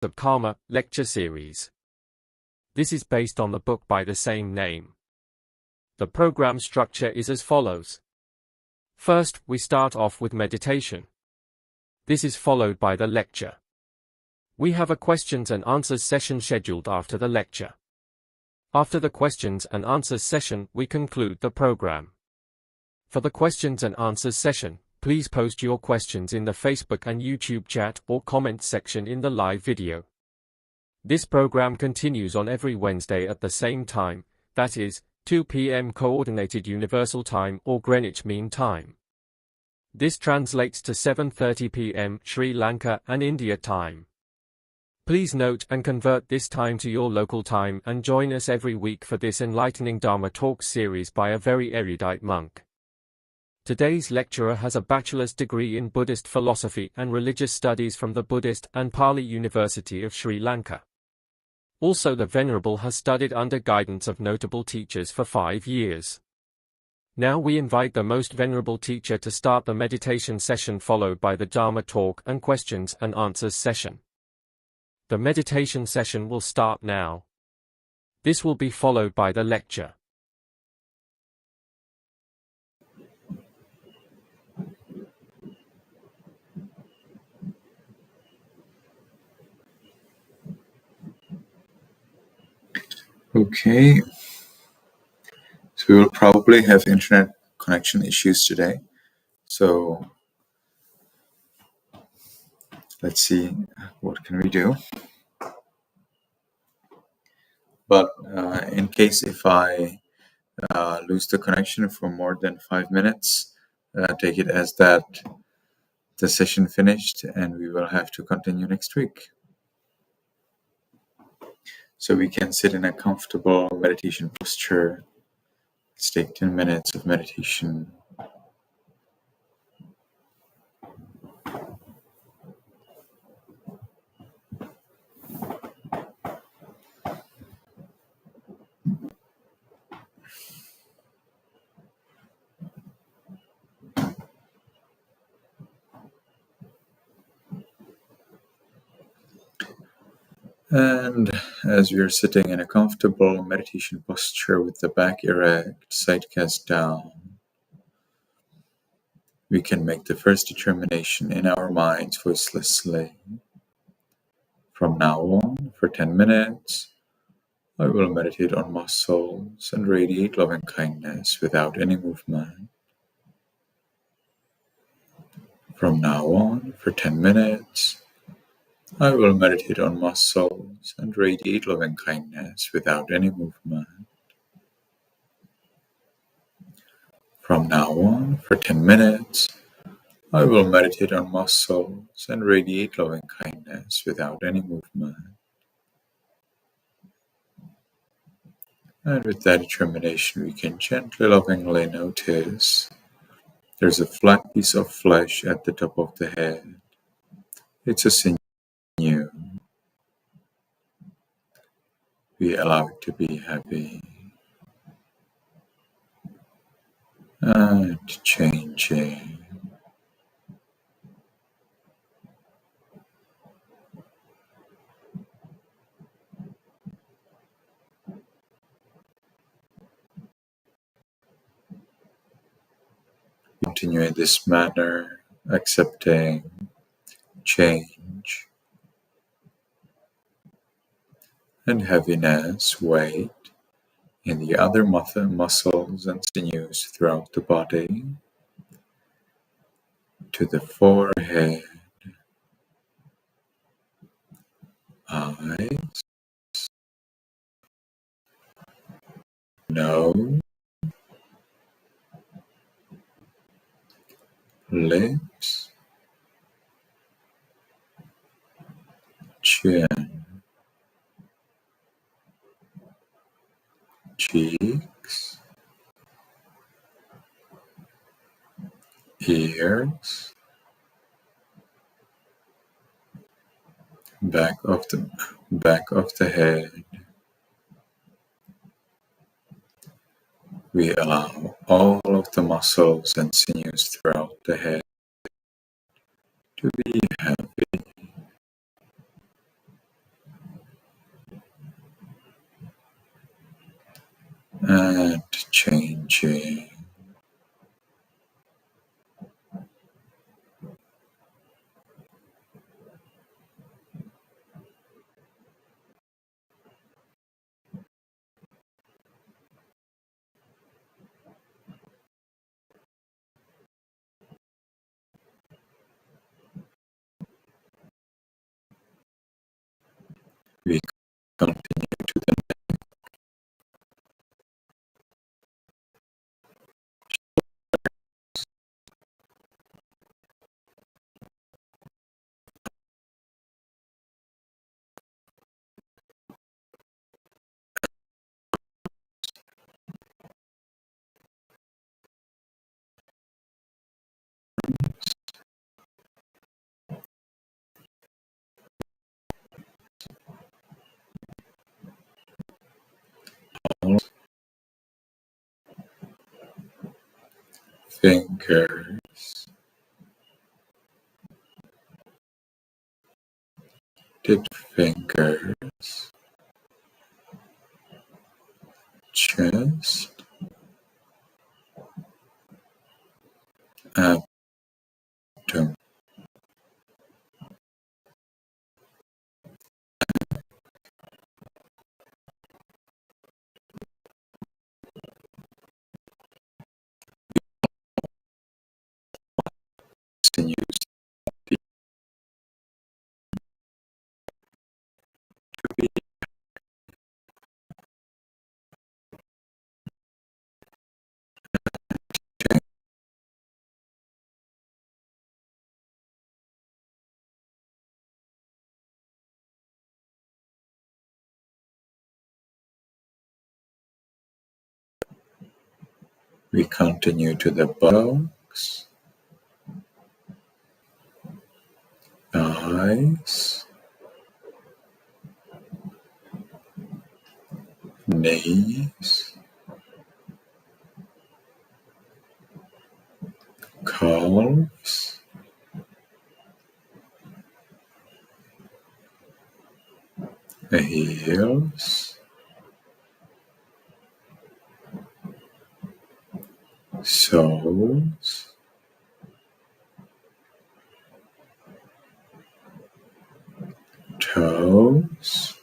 of Karma lecture series. This is based on the book by the same name. The program structure is as follows. First, we start off with meditation. This is followed by the lecture. We have a questions and answers session scheduled after the lecture. After the questions and answers session, we conclude the program. For the questions and answers session, please post your questions in the Facebook and YouTube chat or comment section in the live video. This program continues on every Wednesday at the same time, that is, 2 p.m. Coordinated Universal Time or Greenwich Mean Time. This translates to 7:30 p.m. Sri Lanka and India time. Please note and convert this time to your local time and join us every week for this enlightening Dharma Talks series by a very erudite monk. Today's lecturer has a bachelor's degree in Buddhist philosophy and religious studies from the Buddhist and Pali University of Sri Lanka. Also, the Venerable has studied under guidance of notable teachers for 5 years. Now we invite the Most Venerable Teacher to start the meditation session, followed by the Dharma talk and questions and answers session. The meditation session will start now. This will be followed by the lecture. Okay, so we will probably have internet connection issues today. So let's see what can we do. But in case if I lose the connection for more than 5 minutes, take it as that the session finished and we will have to continue next week. So we can sit in a comfortable meditation posture. Let's take 10 minutes of meditation. And as we are sitting in a comfortable meditation posture with the back erect, side cast down, we can make the first determination in our minds voicelessly. From now on, for 10 minutes, I will meditate on muscles and radiate loving kindness without any movement. From now on, for 10 minutes, I will meditate on muscles and radiate loving kindness without any movement. From now on, for 10 minutes, I will meditate on muscles and radiate loving kindness without any movement. And with that determination, we can gently, lovingly notice there's a flat piece of flesh at the top of the head. It's a sinew. We allow it to be heavy and changing. Continue in this manner, accepting change and heaviness, weight in the other muscles and sinews throughout the body, to the forehead, eyes, nose, lips, chin, cheeks, ears, back of the head. We allow all of the muscles and sinews throughout the head to be heavy. and changing. We continue to the fingers, tipped fingers, chest, abdomen, sinews to be. We continue to the buttocks, thighs, knees, calves, heels, soles, toes,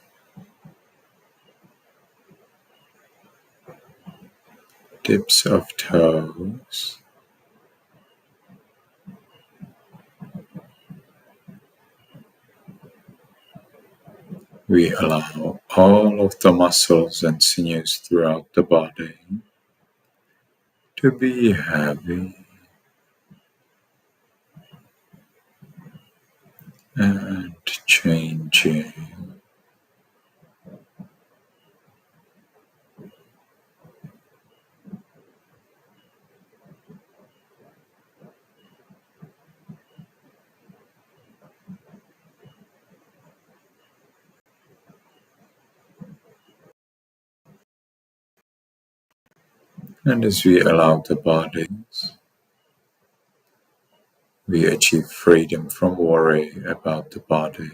tips of toes, we allow all of the muscles and sinews throughout the body to be heavy and changing. And as we allow the bodies, we achieve freedom from worry about the body.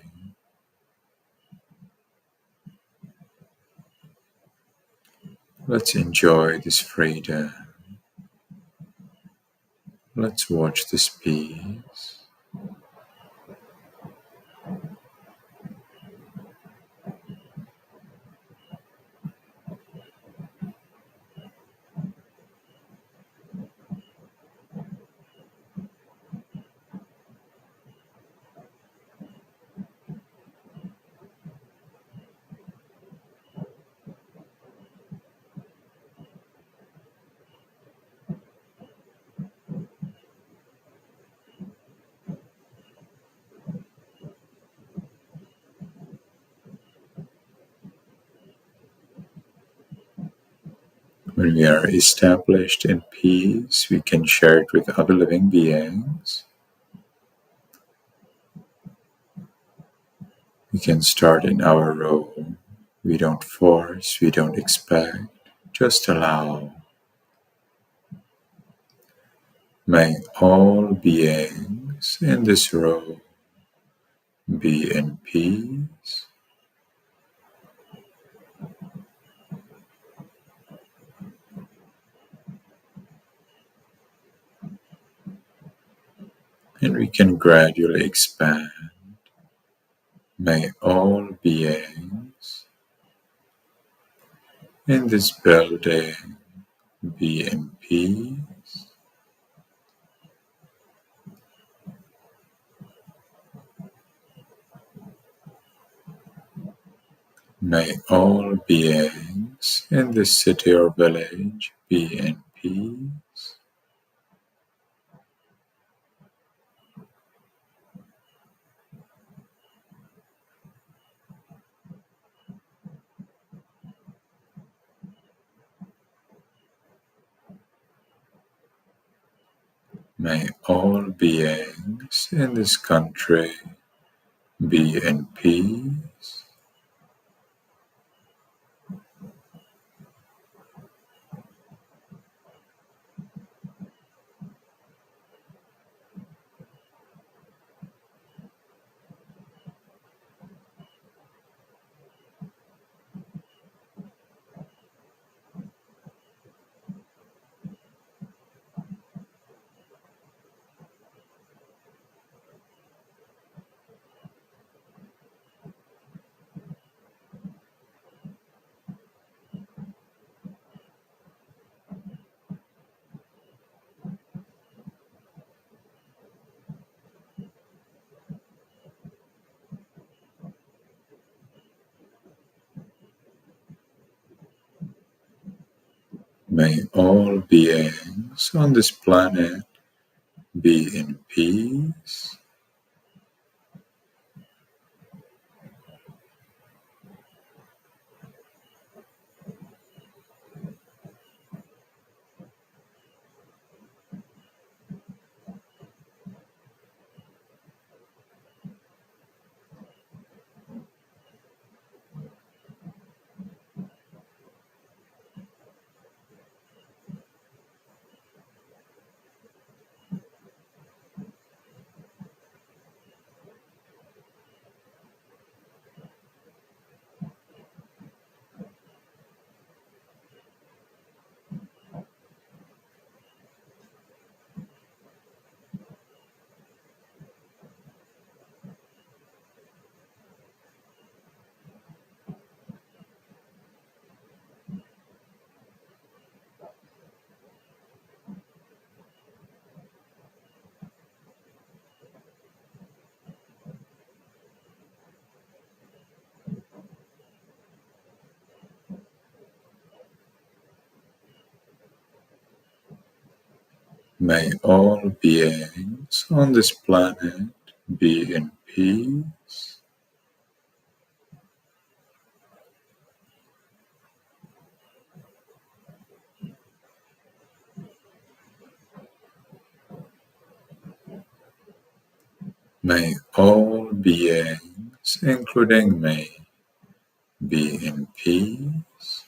Let's enjoy this freedom. Let's watch this peace. When we are established in peace, we can share it with other living beings. We can start in our role. We don't force, we don't expect, just allow. May all beings in this role be in peace. And we can gradually expand. May all beings in this building be in peace. May all beings in this city or village be in peace. May all beings in this country be in peace. May all beings on this planet be in peace. May all beings on this planet be in peace. May all beings, including me, be in peace.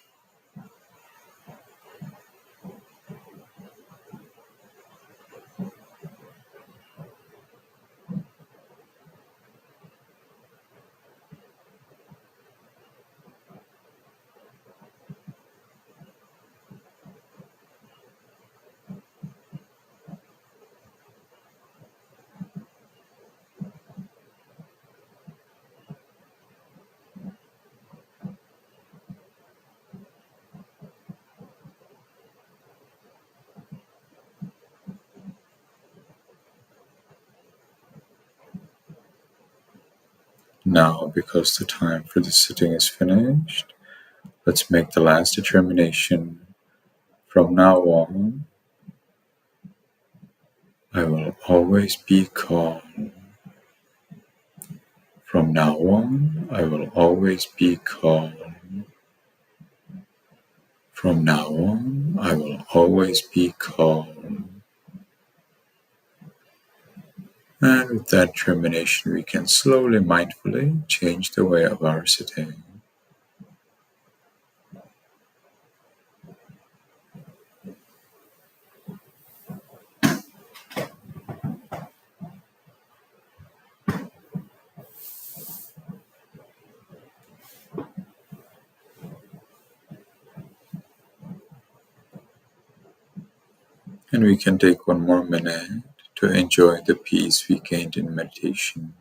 Now, because the time for the sitting is finished, let's make the last determination. From now on, I will always be calm. From now on, I will always be calm. From now on, I will always be calm. And with that determination, we can slowly, mindfully change the way of our sitting. And we can take one more minute to enjoy the peace we gained in meditation.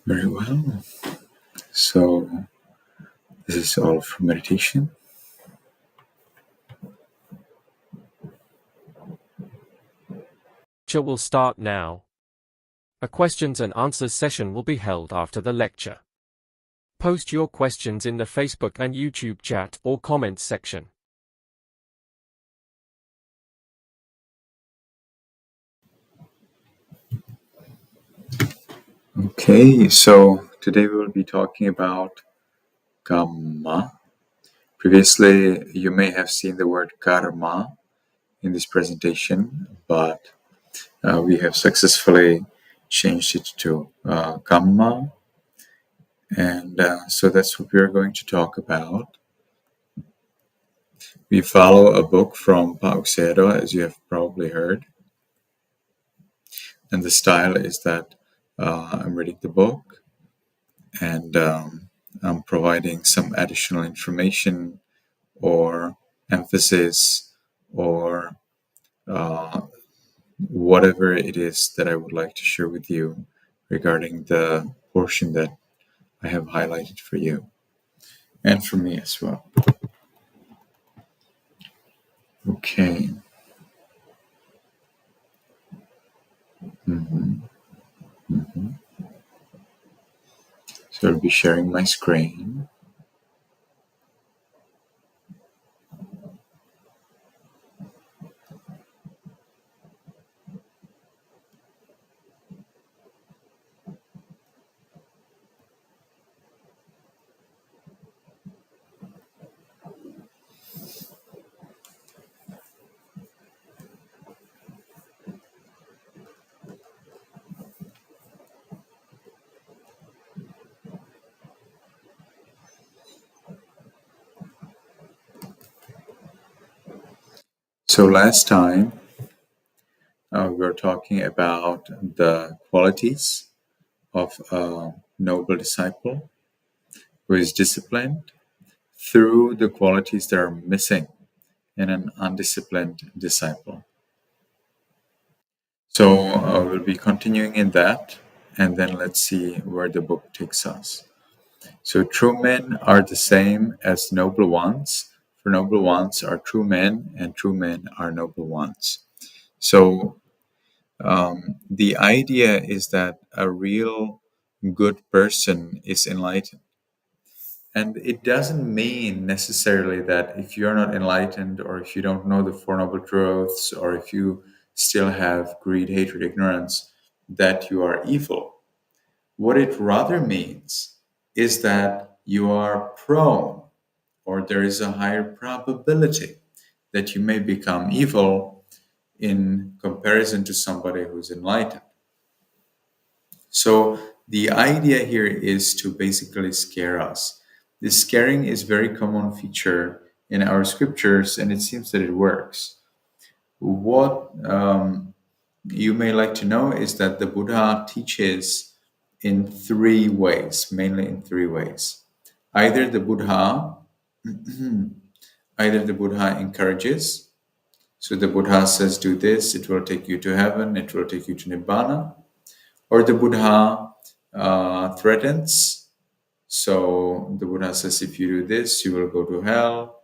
Very well. So this is all for meditation. Lecture will start now. A questions and answers session will be held after the lecture. Post your questions in the Facebook and YouTube chat or comments section. Okay, so today we will be talking about kamma. Previously, you may have seen the word karma in this presentation, but we have successfully changed it to kamma, and so that's what we are going to talk about. We follow a book from 𝗹𝗶𝗸𝗲, as you have probably heard, and the style is that I'm reading the book and I'm providing some additional information or emphasis or whatever it is that I would like to share with you regarding the portion that I have highlighted for you and for me as well. Okay. So I'll be sharing my screen. So last time we were talking about the qualities of a noble disciple who is disciplined through the qualities that are missing in an undisciplined disciple. So we'll be continuing in that, and then let's see where the book takes us. So true men are the same as noble ones, for noble ones are true men, and true men are noble ones. So the idea is that a real good person is enlightened. And it doesn't mean necessarily that if you're not enlightened, or if you don't know the Four Noble Truths, or if you still have greed, hatred, ignorance, that you are evil. What it rather means is that you are prone, or there is a higher probability that you may become evil in comparison to somebody who's enlightened. So the idea here is to basically scare us. This scaring is very common feature in our scriptures, and it seems that it works. What you may like to know is that the Buddha teaches in three ways, mainly in three ways. Either the Buddha encourages. So the Buddha says, do this, it will take you to heaven, it will take you to Nibbana. Or the Buddha threatens. So the Buddha says, if you do this, you will go to hell,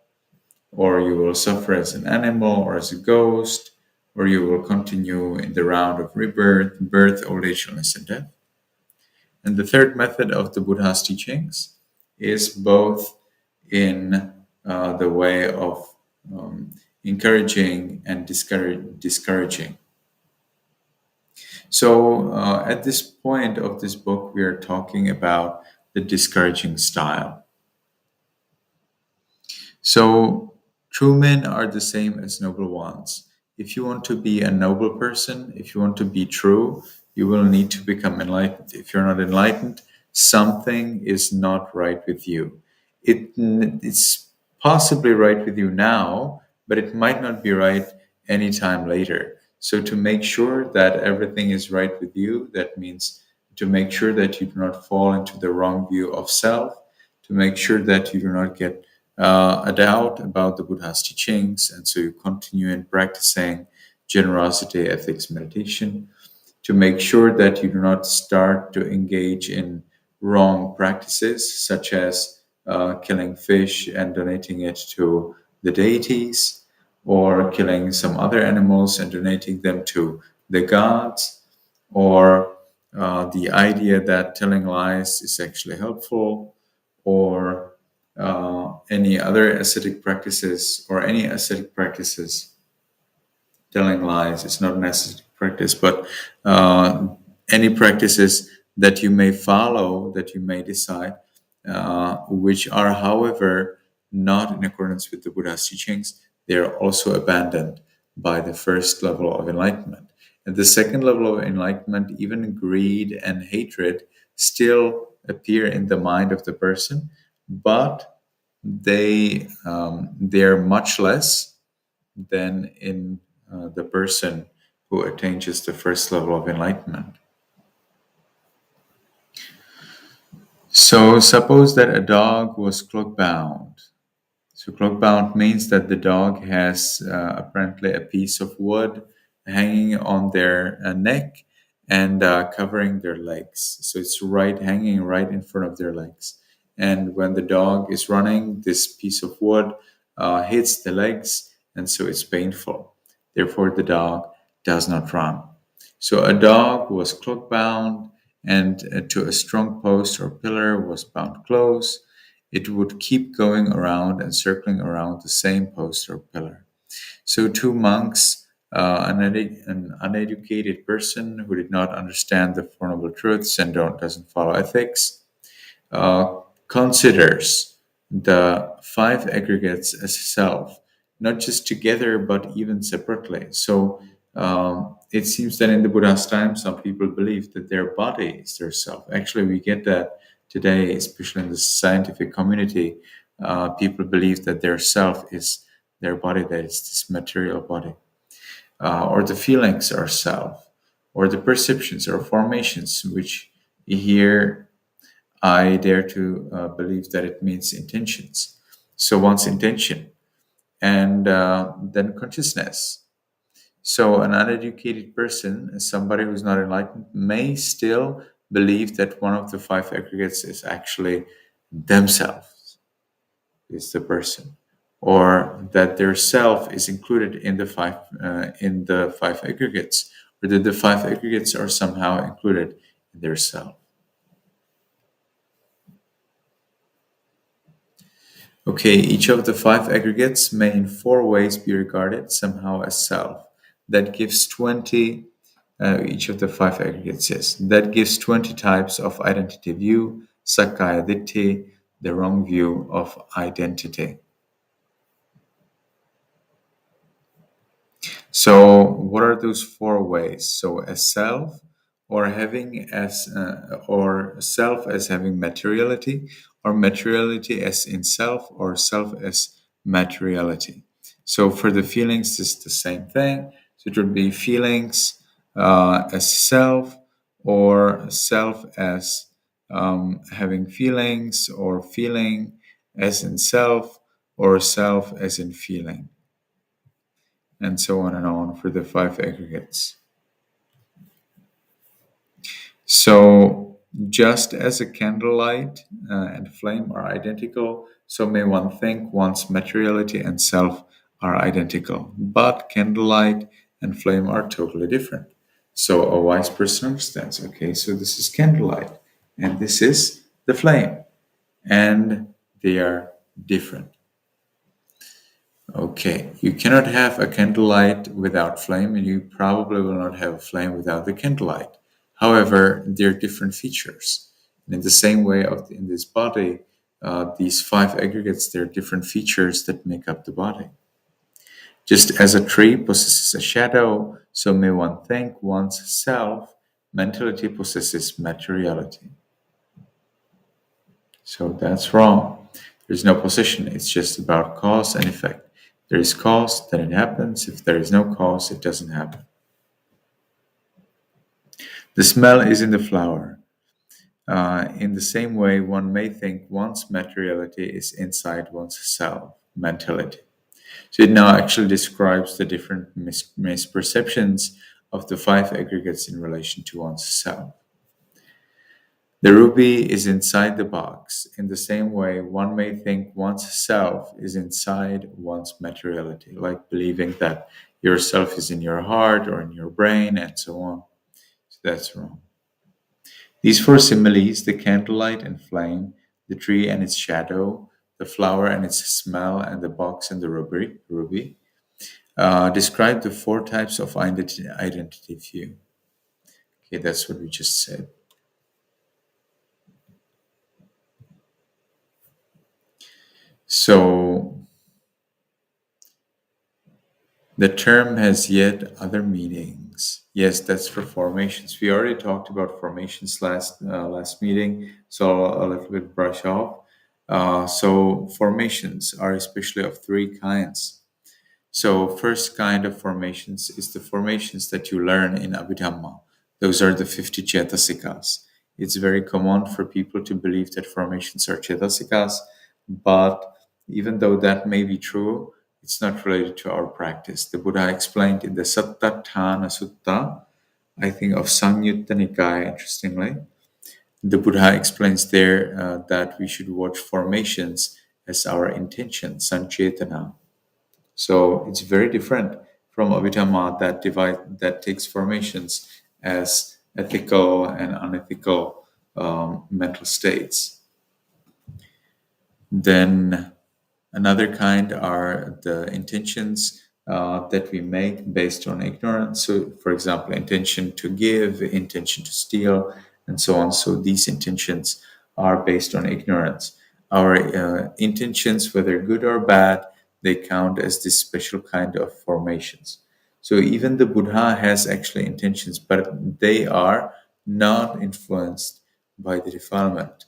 or you will suffer as an animal or as a ghost, or you will continue in the round of rebirth, birth, old age, illness, and death. And the third method of the Buddha's teachings is both in the way of encouraging and discouraging. So at this point of this book, we are talking about the discouraging style. So true men are the same as noble ones. If you want to be a noble person, if you want to be true, you will need to become enlightened. If you're not enlightened, something is not right with you. It's possibly right with you now, but it might not be right anytime later. So to make sure that everything is right with you, that means to make sure that you do not fall into the wrong view of self, to make sure that you do not get a doubt about the Buddha's teachings, and so you continue in practicing generosity, ethics, meditation, to make sure that you do not start to engage in wrong practices, such as killing fish and donating it to the deities, or killing some other animals and donating them to the gods, or the idea that telling lies is actually helpful, or any other ascetic practices, or any ascetic practices. Telling lies is not an ascetic practice, but any practices that you may follow, that you may decide, which are, however, not in accordance with the Buddha's teachings, they are also abandoned by the first level of enlightenment. At the second level of enlightenment, even greed and hatred still appear in the mind of the person, but they're much less than in the person who attains the first level of enlightenment. So suppose that a dog was cloak-bound. So cloak-bound means that the dog has apparently a piece of wood hanging on their neck and covering their legs. So it's hanging right in front of their legs. And when the dog is running, this piece of wood hits the legs, and so it's painful. Therefore, the dog does not run. So a dog was cloak-bound, and to a strong post or pillar was bound close. It would keep going around and circling around the same post or pillar. So two monks, an uneducated person who did not understand the Four Noble Truths and doesn't follow ethics, considers the five aggregates as self, not just together, but even separately. So it seems that in the Buddha's time, some people believe that their body is their self. Actually, we get that today, especially in the scientific community. People believe that their self is their body, that it's this material body. Or the feelings are self, or the perceptions or formations, which here I dare to believe that it means intentions. So one's intention, and then consciousness. So an uneducated person, somebody who's not enlightened, may still believe that one of the five aggregates is actually themselves, is the person, or that their self is included in the five aggregates, or that the five aggregates are somehow included in their self. Okay, each of the five aggregates may in four ways be regarded somehow as self. That gives 20, each of the five aggregates is. That gives 20 types of identity view, sakkaya ditthi, the wrong view of identity. So what are those four ways? So as self, or having as or self as having materiality, or materiality as in self, or self as materiality. So for the feelings, it's the same thing. So it would be feelings as self, or self as having feelings, or feeling as in self, or self as in feeling, and so on and on for the 5 aggregates. So just as a candlelight and flame are identical, so may one think one's materiality and self are identical. But candlelight and flame are totally different. So a wise person understands, okay, so this is candlelight and this is the flame, and they are different. Okay, you cannot have a candlelight without flame, and you probably will not have a flame without the candlelight. However, there are different features. And in the same way in this body, these 5 aggregates, there are different features that make up the body. Just as a tree possesses a shadow, so may one think one's self, mentality, possesses materiality. So that's wrong. There's no possession. It's just about cause and effect. There is cause, then it happens. If there is no cause, it doesn't happen. The smell is in the flower. In the same way, one may think one's materiality is inside one's self, mentality. So it now actually describes the different misperceptions of the 5 aggregates in relation to one's self. The ruby is inside the box. In the same way, one may think one's self is inside one's materiality, like believing that your self is in your heart or in your brain, and so on. So that's wrong. These 4 similes, the candlelight and flame, the tree and its shadow, the flower and its smell, and the box and the ruby, describe the 4 types of identity view. Okay, that's what we just said. So the term has yet other meanings. Yes, that's for formations. We already talked about formations last meeting, so I'll a little bit brush off. So formations are especially of 3 kinds. So first kind of formations is the formations that you learn in Abhidhamma. Those are the 50 Cetasikas. It's very common for people to believe that formations are Cetasikas, but even though that may be true, it's not related to our practice. The Buddha explained in the Sattatthana Sutta, I think of Samyutta Nikaya, interestingly. The Buddha explains there that we should watch formations as our intention, sancetana. So it's very different from Abhidhamma that takes formations as ethical and unethical mental states. Then another kind are the intentions that we make based on ignorance. So, for example, intention to give, intention to steal, and so on. So these intentions are based on ignorance. Our intentions, whether good or bad, they count as this special kind of formations. So even the Buddha has actually intentions, but they are not influenced by the defilement.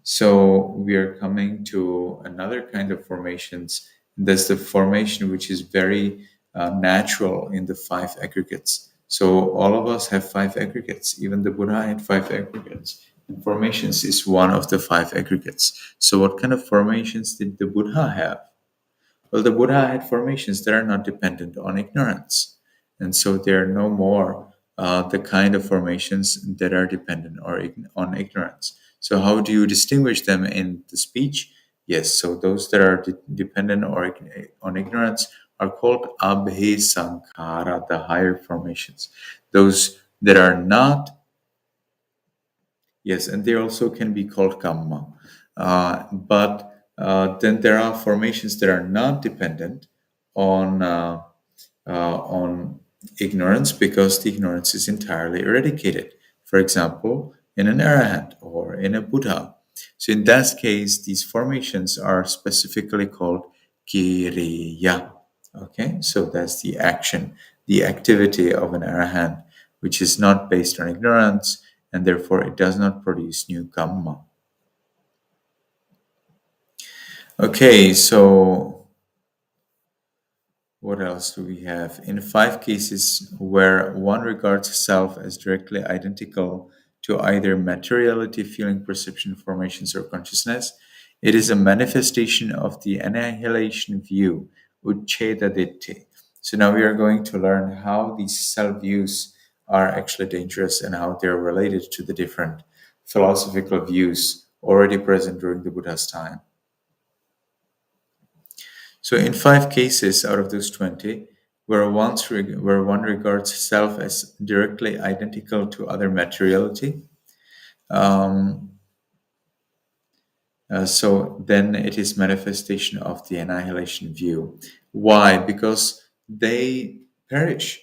So we are coming to another kind of formations. That's the formation which is very natural in the 5 aggregates. So all of us have 5 aggregates. Even the Buddha had 5 aggregates. And formations is one of the 5 aggregates. So what kind of formations did the Buddha have? Well, the Buddha had formations that are not dependent on ignorance. And so there are no more the kind of formations that are dependent on ignorance. So how do you distinguish them in the speech? Yes, so those that are dependent on ignorance are called 𝗷𝗶𝗸𝗲, the higher formations. Those that are not, yes, and they also can be called kamma. But then there are formations that are not dependent on ignorance, because the ignorance is entirely eradicated. For example, in an arahant or in a Buddha. So in that case, these formations are specifically called kiriya. Okay, so that's the action, the activity of an arahant which is not based on ignorance, and therefore it does not produce new karma. Okay, so what else do we have? In 5 cases where one regards self as directly identical to either materiality, feeling, perception, formations, or consciousness, it is a manifestation of the annihilation view, 𝗀𝗀𝗃𝗃. So now we are going to learn how these self-views are actually dangerous and how they're related to the different philosophical views already present during the Buddha's time. So in 5 cases out of those 20, where one regards self as directly identical to other materiality, so then it is manifestation of the annihilation view. Why? Because they perish.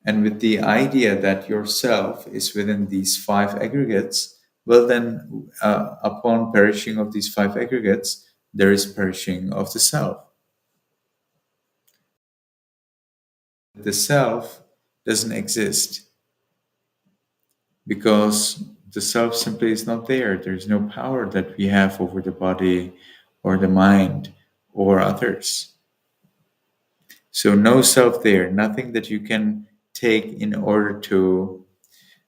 And with the idea that yourself is within these 5 aggregates, well then, upon perishing of these 5 aggregates, there is perishing of the self. The self doesn't exist because the self simply is not there. There's no power that we have over the body or the mind or others. So no self there, nothing that you can take in order to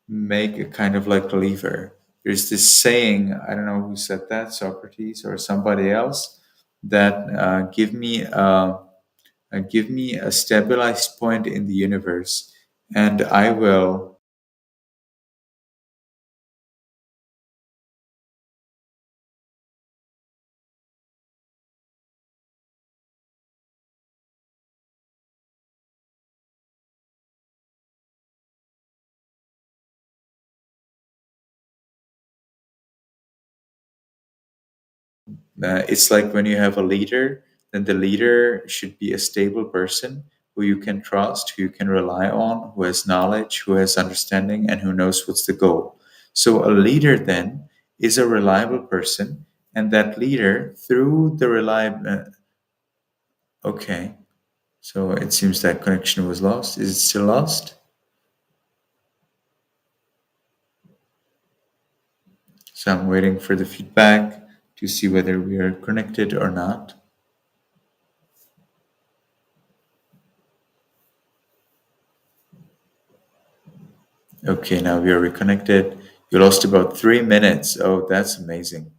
make a kind of like a lever. There's this saying, I don't know who said that, Socrates or somebody else, that give me a stabilized point in the universe, and I will it's like when you have a leader, then the leader should be a stable person who you can trust, who you can rely on, who has knowledge, who has understanding, and who knows what's the goal. So a leader then is a reliable person, and that leader, through the reliable... okay, so it seems that connection was lost. Is it still lost? So I'm waiting for the feedback to see whether we are connected or not. Okay, now we are reconnected. You lost about 3 minutes. Oh, that's amazing.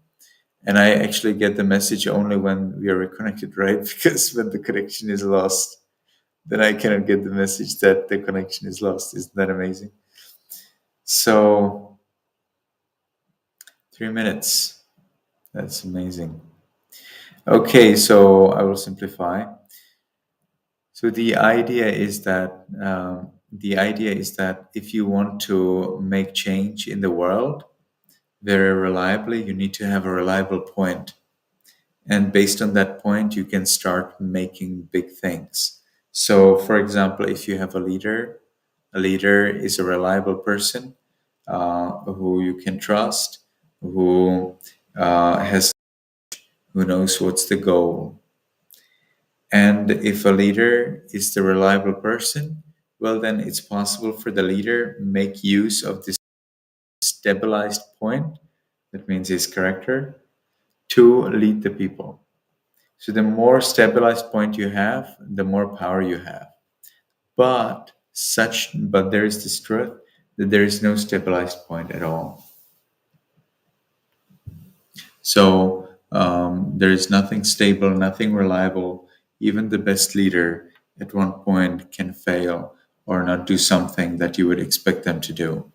And I actually get the message only when we are reconnected, right? Because when the connection is lost, then I cannot get the message that the connection is lost. Isn't that amazing? So, 3 minutes. That's amazing. Okay, so I will simplify. So the idea is that if you want to make change in the world very reliably, you need to have a reliable point. And based on that point, you can start making big things. So, for example, if you have a leader is a reliable person who you can trust, who knows what's the goal. And if a leader is the reliable person, well, then it's possible for the leader make use of this stabilized point, that means his character, to lead the people. So the more stabilized point you have, the more power you have. But there is this truth that there is no stabilized point at all. So there is nothing stable, nothing reliable. Even the best leader at one point can fail or not do something that you would expect them to do.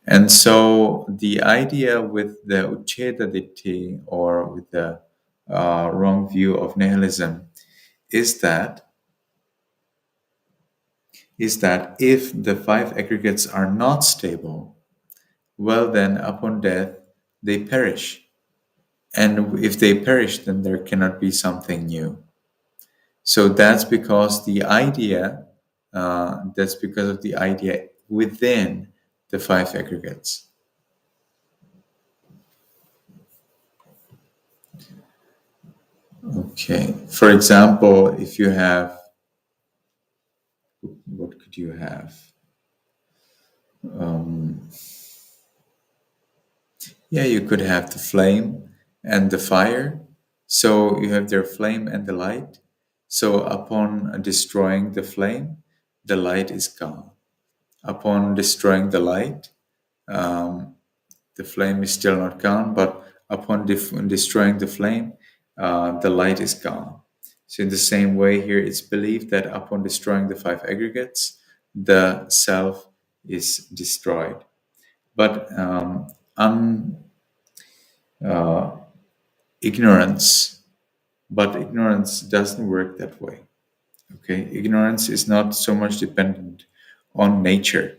And so the idea with the 𝗀𝗃𝗃𝗃, or with the wrong view of nihilism, is that if the 5 aggregates are not stable, well then upon death they perish. And if they perish, then there cannot be something new. So that's because of the idea within the 5 aggregates. Okay, for example, if you have, what could you have? Um, yeah, you could have the flame and the fire. So you have their flame and the light. So upon destroying the flame, the light is gone. Upon destroying the light, um, the flame is still not gone, but upon destroying the flame, the light is gone. So in the same way here, it's believed that upon destroying the five aggregates, the self is destroyed. But uh, ignorance, but ignorance doesn't work that way. Okay, ignorance is not so much dependent on nature,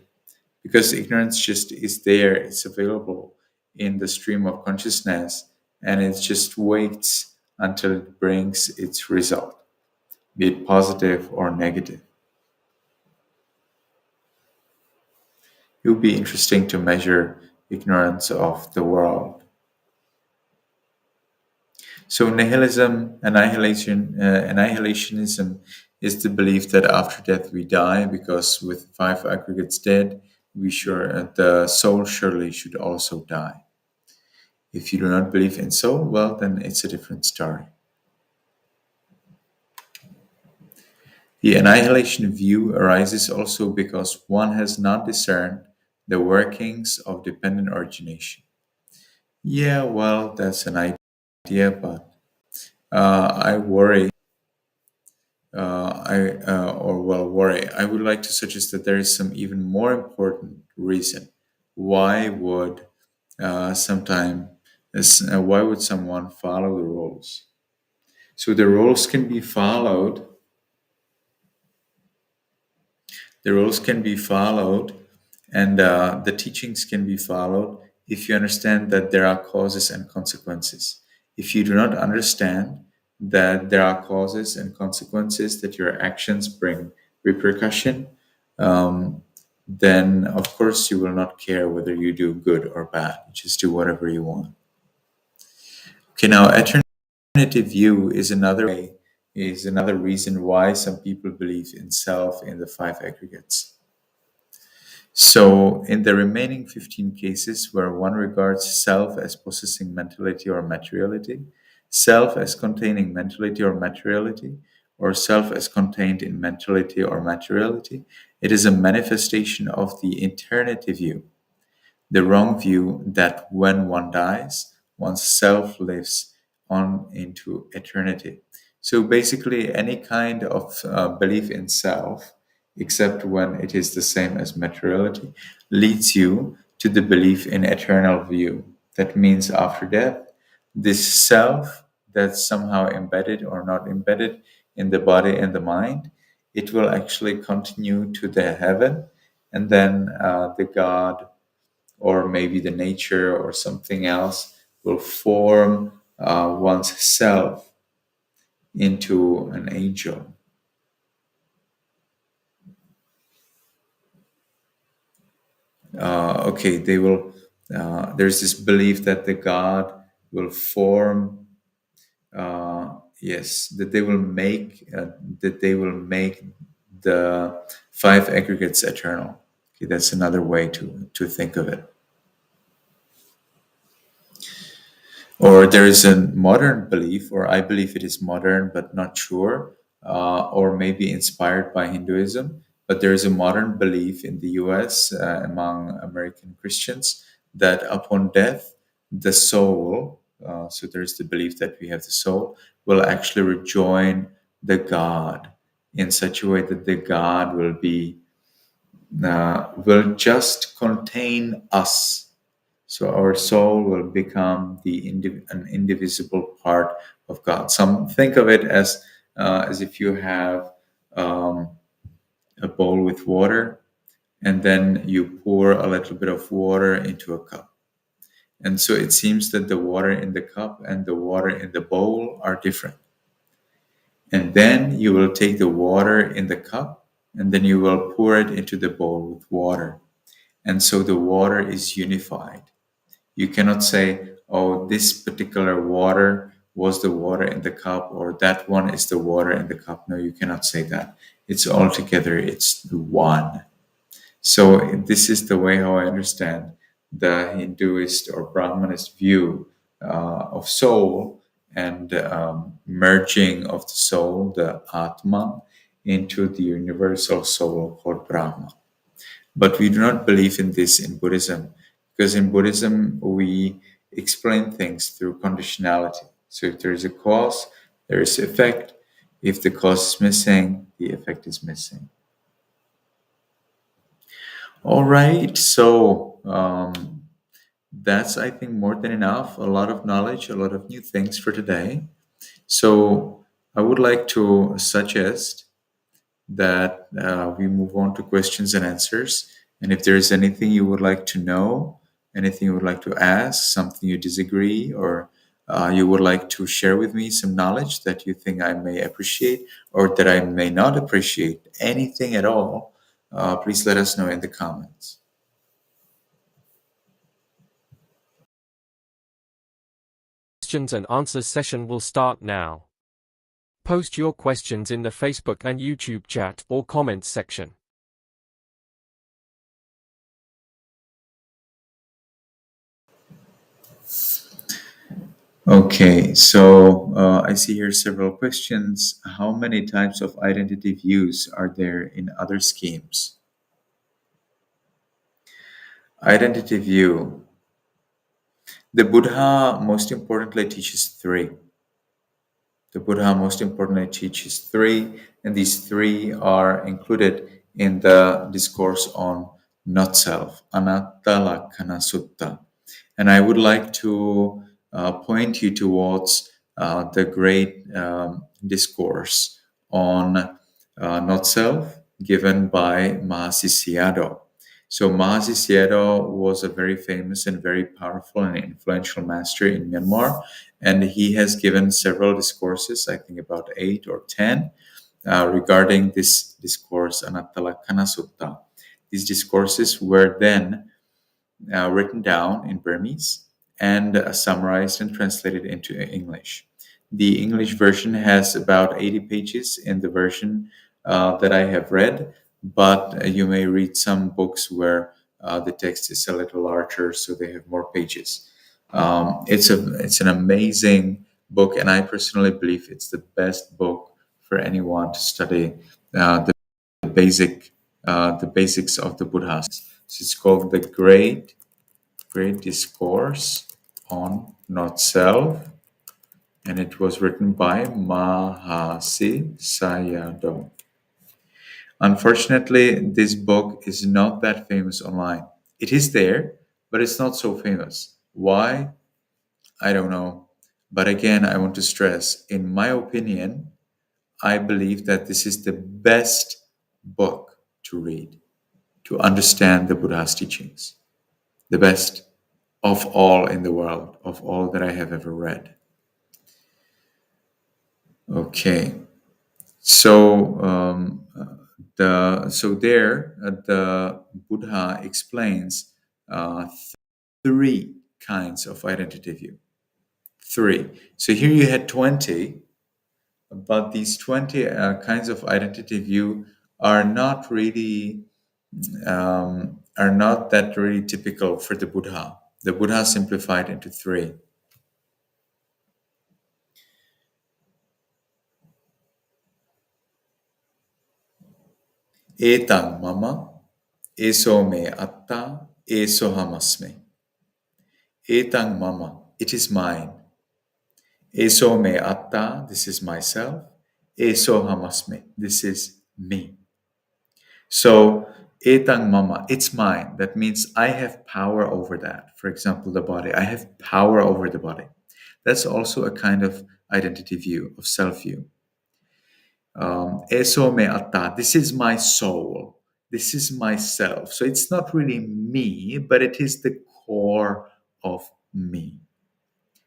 because ignorance just is there, it's available in the stream of consciousness, and it just waits until it brings its result, be it positive or negative. It would be interesting to measure ignorance of the world. So nihilism, annihilationism is the belief that after death we die, because with five aggregates dead, the soul surely should also die. If you do not believe in soul, well, then it's a different story. The annihilation view arises also because one has not discerned the workings of dependent origination. Yeah, well, that's an idea, but I worry. I would like to suggest that there is some even more important reason. Why would why would someone follow the rules? So the rules can be followed. The rules can be followed, and the teachings can be followed if you understand that there are causes and consequences. If you do not understand that there are causes and consequences, that your actions bring repercussion, then of course you will not care whether you do good or bad. You just do whatever you want. Okay, now alternative view is another reason why some people believe in self in the five aggregates. So, in the remaining 15 cases where one regards self as possessing mentality or materiality, self as containing mentality or materiality, or self as contained in mentality or materiality, it is a manifestation of the eternity view, the wrong view that when one dies, one's self lives on into eternity. So basically, any kind of belief in self, except when it is the same as materiality, leads you to the belief in eternal view. That means after death, this self that's somehow embedded or not embedded in the body and the mind, it will actually continue to the heaven, and then the God or maybe the nature or something else will form one's self into an angel. They will. There's this belief that the God will form. That they will make the five aggregates eternal. Okay, that's another way to think of it. Or there is a modern belief, or I believe it is modern but not sure, or maybe inspired by Hinduism, but there is a modern belief in the US among American Christians that upon death, the soul, so there's the belief that we have the soul, will actually rejoin the God in such a way that the God will just contain us. So our soul will become an indivisible part of God. Some think of it as if you have a bowl with water, and then you pour a little bit of water into a cup. And so it seems that the water in the cup and the water in the bowl are different. And then you will take the water in the cup, and then you will pour it into the bowl with water. And so the water is unified. You cannot say, oh, this particular water was the water in the cup, or that one is the water in the cup. No, you cannot say that. It's all together. It's one. So this is the way how I understand the Hinduist or Brahmanist view of soul and merging of the soul, the Atman, into the universal soul called Brahma. But we do not believe in this in Buddhism, because in Buddhism we explain things through conditionality. So if there is a cause, there is effect. If the cause is missing, the effect is missing. All right, so that's, I think, more than enough. A lot of knowledge, a lot of new things for today. So I would like to suggest that we move on to questions and answers. And if there is anything you would like to know, anything you would like to ask, something you disagree, or you would like to share with me some knowledge that you think I may appreciate or that I may not appreciate, anything at all, please let us know in the comments. Questions and answers session will start now. Post your questions in the Facebook and YouTube chat or comments section. Okay, so I see here several questions. How many types of identity views are there in other schemes? Identity view. The Buddha most importantly teaches three. The Buddha most importantly teaches three, and these three are included in the discourse on not self, Anatta Lakkhana Sutta. And I would like to point you towards the great discourse on not self given by 𝗷𝗶𝗶𝗷𝗲. So 𝗷𝗶𝗶𝗷𝗲 was a very famous and very powerful and influential master in Myanmar, and he has given several discourses, I think about 8 or 10, regarding this discourse, Anatta Lakkhana Sutta. These discourses were then written down in Burmese and summarized and translated into English. The English version has about 80 pages in the version that I have read, but you may read some books where the text is a little larger, so they have more pages. It's an amazing book, and I personally believe it's the best book for anyone to study the basics of the Buddha. So it's called the Great Discourse on Not Self, and it was written by 𝗷𝗶𝗶𝗷𝗲 Sayadaw. Unfortunately, this book is not that famous online. It is there, but it's not so famous. Why? I don't know. But again, I want to stress, in my opinion, I believe that this is the best book to read, to understand the Buddha's teachings. The best of all in the world, of all that I have ever read. Okay, so the Buddha explains three kinds of identity view. Three. So here you had 20, but these 20 kinds of identity view are not that really typical for the Buddha. The Buddha simplified into three. Etang mama, eso me atta, eso hamasme. Etang mama, it is mine. Eso me atta, this is myself. Eso hamasme, this is me. So, etang mama, it's mine. That means I have power over that. For example, the body. I have power over the body. That's also a kind of identity view, of self-view. Eso me atta, this is my soul. This is myself. So it's not really me, but it is the core of me.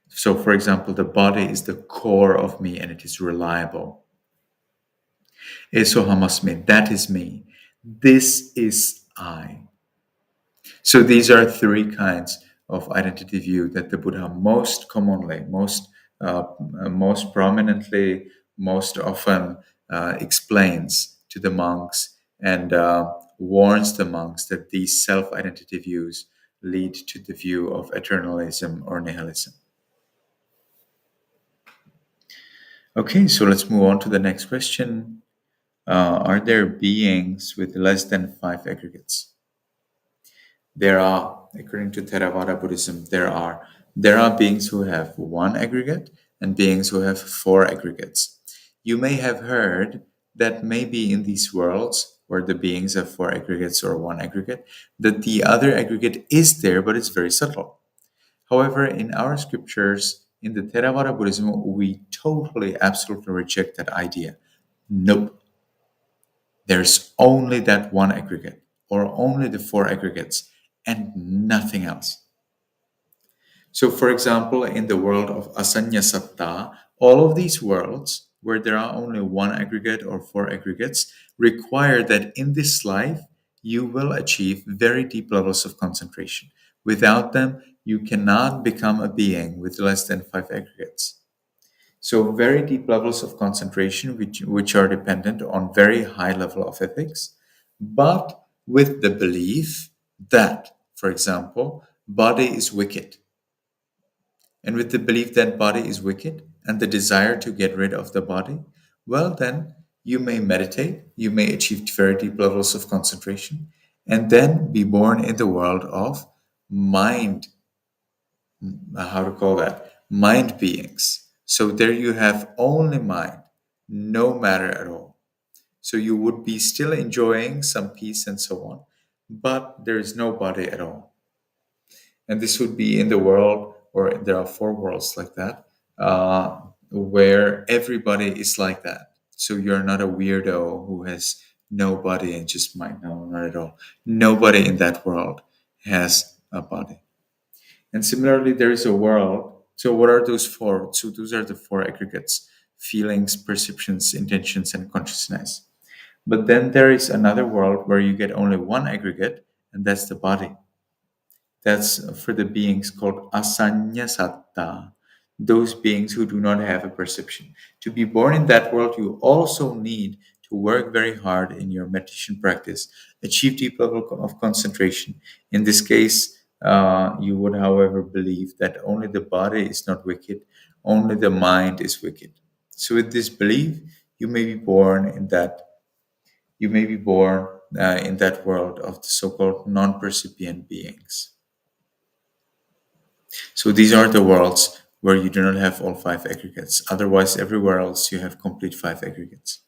So, for example, the body is the core of me and it is reliable. Eso hamasme, that is me. This is I. So these are three kinds of identity view that the Buddha most commonly, most prominently, most often explains to the monks and warns the monks that these self-identity views lead to the view of eternalism or nihilism. Okay, so let's move on to the next question. Are there beings with less than 5 aggregates? There are, according to Theravada Buddhism, there are beings who have 1 aggregate and beings who have 4 aggregates. You may have heard that maybe in these worlds where the beings have 4 aggregates or 1 aggregate, that the other aggregate is there, but it's very subtle. However, in our scriptures, in the Theravada Buddhism, we totally, absolutely reject that idea. Nope. There's only that 1 aggregate, or only the 4 aggregates, and nothing else. So, for example, in the world of Asanya Satta, all of these worlds where there are only 1 aggregate or 4 aggregates require that in this life you will achieve very deep levels of concentration. Without them, you cannot become a being with less than 5 aggregates. So very deep levels of concentration, which are dependent on very high level of ethics, but with the belief that, for example, body is wicked. And with the belief that body is wicked and the desire to get rid of the body, well, then you may meditate, you may achieve very deep levels of concentration, and then be born in the world of mind, mind beings. So there you have only mind, no matter at all. So you would be still enjoying some peace and so on, but there is no body at all. And this would be in the world, or there are 4 worlds like that, where everybody is like that. So you're not a weirdo who has no body and just mind. No, not at all. Nobody in that world has a body. And similarly, there is a world. So what are those 4? So those are the 4 aggregates: feelings, perceptions, intentions, and consciousness. But then there is another world where you get only 1 aggregate, and that's the body. That's for the beings called Asanya Satta, those beings who do not have a perception. To be born in that world, you also need to work very hard in your meditation practice, achieve deep level of concentration. In this case, you would, however, believe that only the body is not wicked, only the mind is wicked. So with this belief, you may be born in that world of the so-called non-percipient beings. So these are the worlds where you do not have all 5 aggregates. Otherwise, everywhere else you have complete 5 aggregates.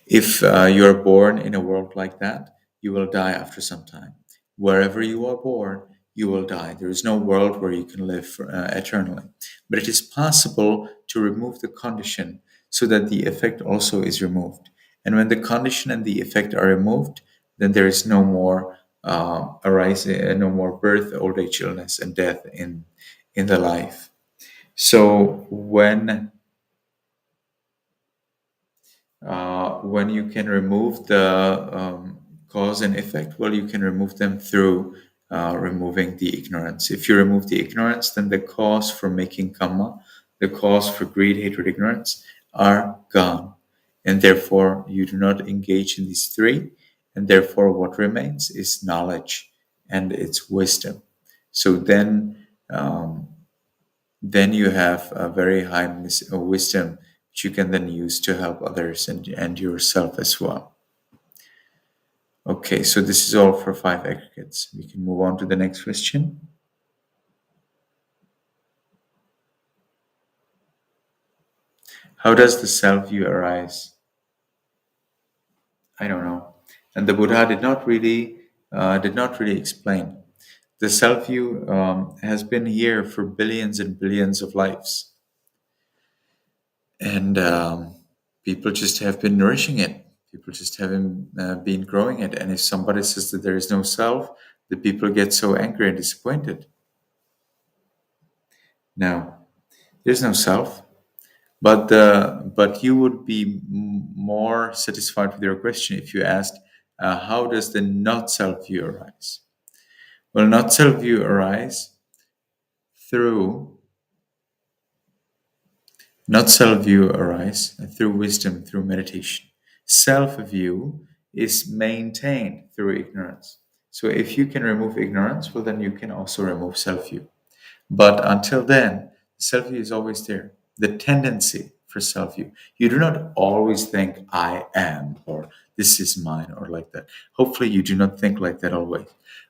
If you are born in a world like that, you will die after some time. Wherever you are born, you will die. There is no world where you can live eternally. But it is possible to remove the condition so that the effect also is removed. And when the condition and the effect are removed, then there is no more no more birth, old age, illness, and death in the life. So when you can remove the cause and effect, well, you can remove them through removing the ignorance. If you remove the ignorance, then the cause for making karma, the cause for greed, hatred, ignorance are gone. And therefore, you do not engage in these 3. And therefore, what remains is knowledge and its wisdom. So then you have a very high wisdom, which you can then use to help others and yourself as well. Okay, so this is all for 5 aggregates. We can move on to the next question. How does the self-view arise? I don't know. And the Buddha did not really explain. The self-view has been here for billions and billions of lives. And people just have been nourishing it. People just haven't been growing it. And if somebody says that there is no self, the people get so angry and disappointed. No, there's no self. But you would be more satisfied with your question if you asked, how does the not self view arise? Well, not self view arise through wisdom, through meditation. Self-view is maintained through ignorance. So if you can remove ignorance, well, then you can also remove self-view. But until then, self-view is always there. The tendency for self-view. You do not always think, I am, or this is mine, or like that. Hopefully you do not think like that always.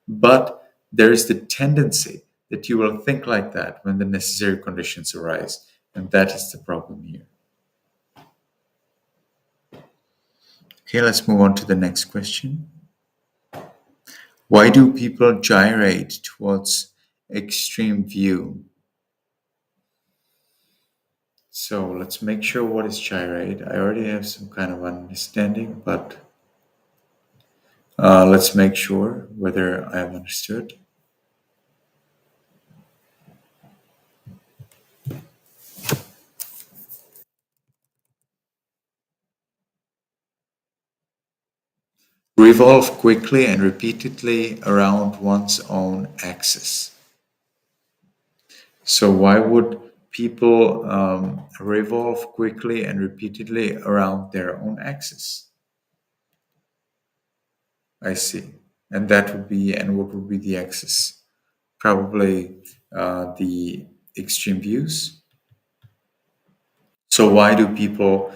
But there is the tendency that you will think like that when the necessary conditions arise. And that is the problem here. Okay, let's move on to the next question. Why do people gyrate towards extreme view? So let's make sure what is gyrate. I already have some kind of understanding, but let's make sure whether I have understood. Revolve quickly and repeatedly around one's own axis. So why would people revolve quickly and repeatedly around their own axis? I see. And that would be, and what would be the axis? Probably the extreme views. So why do people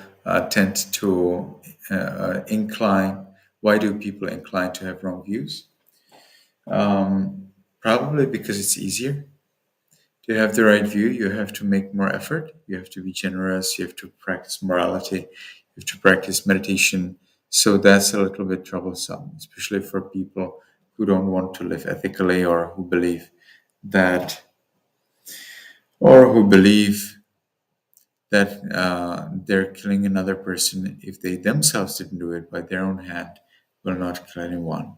tend to incline? Why do people incline to have wrong views? Probably because it's easier. To have the right view, you have to make more effort. You have to be generous. You have to practice morality. You have to practice meditation. So that's a little bit troublesome, especially for people who don't want to live ethically, or who believe that, they're killing another person if they themselves didn't do it by their own hand, will not kill anyone.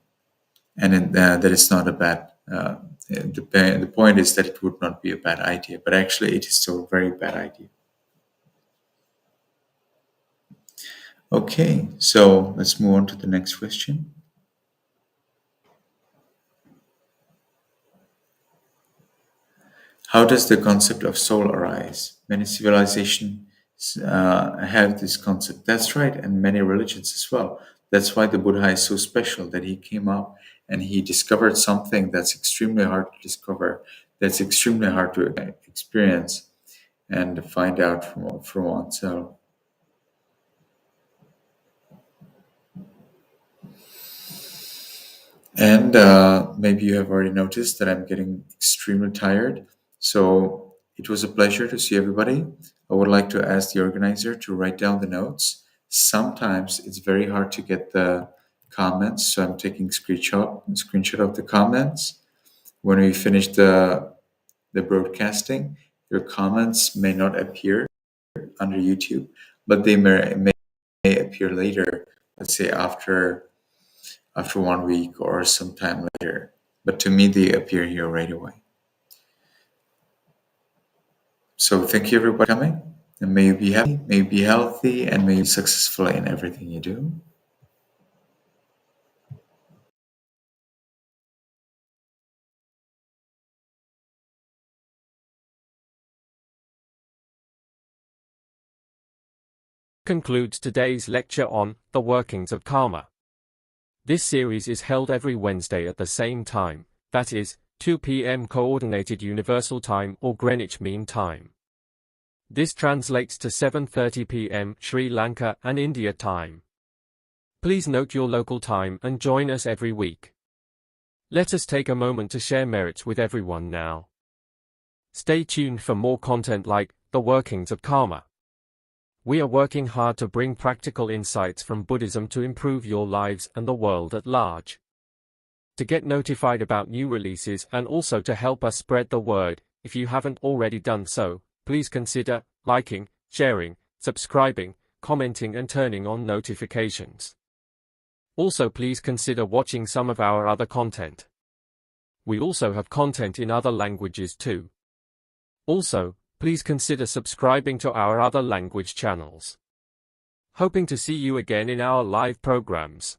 And that is not a bad. The point is that it would not be a bad idea, but actually it is still a very bad idea. Okay, so let's move on to the next question. How does the concept of soul arise? Many civilizations have this concept. That's right, and many religions as well. That's why the Buddha is so special, that he came up and he discovered something that's extremely hard to discover, that's extremely hard to experience and find out from oneself. And maybe you have already noticed that I'm getting extremely tired. So it was a pleasure to see everybody. I would like to ask the organizer to write down the notes. Sometimes it's very hard to get the comments, so I'm taking screenshot of the comments. When we finish the broadcasting, your comments may not appear under YouTube, but they may appear later, let's say after 1 week or sometime later. But to me, they appear here right away. So thank you everybody for coming, and may you be happy, may you be healthy, and may you be successful in everything you do. Concludes today's lecture on the workings of karma. This series is held every Wednesday at the same time, that is, 2 p.m. Coordinated Universal Time or Greenwich Mean Time. This translates to 7:30 p.m. Sri Lanka and India time. Please note your local time and join us every week. Let us take a moment to share merits with everyone now. Stay tuned for more content like the workings of karma. We are working hard to bring practical insights from Buddhism to improve your lives and the world at large. To get notified about new releases and also to help us spread the word, if you haven't already done so, please consider liking, sharing, subscribing, commenting and turning on notifications. Also please consider watching some of our other content. We also have content in other languages too. Also, please consider subscribing to our other language channels. Hoping to see you again in our live programs.